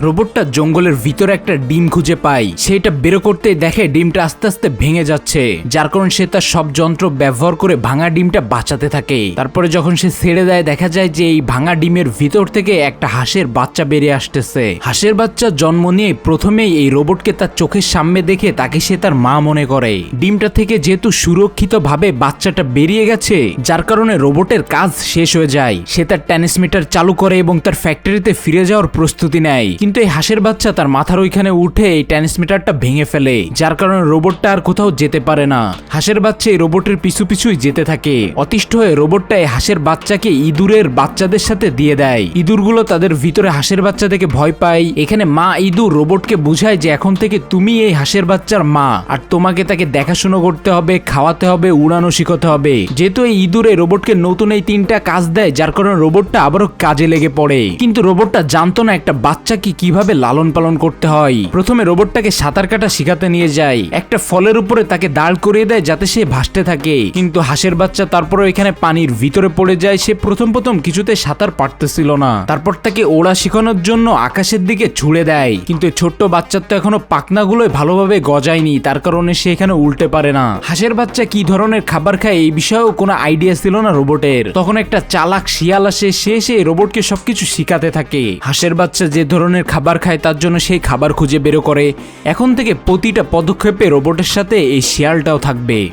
রোবটটা জঙ্গলের ভিতরে একটা ডিম খুঁজে পায়। সেটা বের করতে দেখে ডিমটা আস্তে আস্তে ভেঙে যাচ্ছে, যার কারণে সে তার সব যন্ত্র ব্যবহার করে ভাঙা ডিমটা বাঁচাতে থাকে। তারপরে যখন সে ছেড়ে দেয় দেখা যায় যে এই ভাঙা ডিমের ভিতর থেকে একটা হাঁসের বাচ্চা বেরিয়ে আসতেছে। হাঁসের বাচ্চা জন্ম নিয়ে প্রথমেই এই রোবটকে তার চোখের সামনে দেখে তাকে সে তার মা মনে করে। ডিমটা থেকে যেহেতু সুরক্ষিত ভাবে বাচ্চাটা বেরিয়ে গেছে, যার কারণে রোবটের কাজ শেষ হয়ে যায়। সে তার ট্রান্সমিটার চালু করে এবং তার ফ্যাক্টরিতে ফিরে যাওয়ার প্রস্তুতি নেয়। কিন্তু এই হাঁসের বাচ্চা তার মাথার ওইখানে উঠে এই ট্রান্সমিটারটা ভেঙে ফেলে, যার কারণে রোবটটা আর কোথাও যেতে পারে না। হাঁসের বাচ্চা এই রোবটের পিছু পিছুই যেতে থাকে। অতিষ্ঠ হয়ে রোবটটা এই হাঁসের বাচ্চাকে ইঁদুরের বাচ্চাদের সাথে দিয়ে দেয়। ইঁদুরগুলো তাদের ভিতরে হাঁসের বাচ্চা থেকে ভয় পায়। এখানে মা ইঁদুর রোবটকে বুঝায় যে এখন থেকে তুমি এই হাঁসের বাচ্চার মা, আর তোমাকে তাকে দেখাশোনা করতে হবে, খাওয়াতে হবে, উড়ানো শিখাতে হবে। যেহেতু এই ইঁদুরে রোবটকে নতুন এই 3টা কাজ দেয়, যার কারণে রোবটটা আবারও কাজে লেগে পড়ে। কিন্তু রোবটটা জানতো না একটা বাচ্চাকে কিভাবে লালন পালন করতে হয়। প্রথমে রোবটটাকে সাঁতার কাটা শিখাতে নিয়ে যায়। একটা ফলের উপরে তাকে দাঁড় করিয়ে দেয় যাতে সে ভাসতে থাকে। কিন্তু হাঁসের বাচ্চা তারপরে এখানে পানির ভিতরে পড়ে যায়। সে প্রথম কিছুতে সাঁতার পারতেছিল না। তারপর তাকে ওড়া শেখানোর জন্য আকাশের দিকে ছুড়ে দেয়। কিন্তু ছোট্ট বাচ্চার তো এখনো পাখনাগুলোই ভালোভাবে গজায়নি, তার কারণে সে এখানে উল্টে পারে না। হাঁসের বাচ্চা কি ধরনের খাবার খায় এই বিষয়েও কোনো আইডিয়া ছিল না রোবটের। তখন একটা চালাক শিয়াল আসে, সে রোবটকে সবকিছু শিখাতে থাকে। হাঁসের বাচ্চা যে ধরনের খাবার খায় তার জন্য সেই খাবার খুঁজে বের করে। এখন থেকে প্রতিটা পদক্ষেপে রোবটের সাথে এই শিয়ালটাও থাকবে।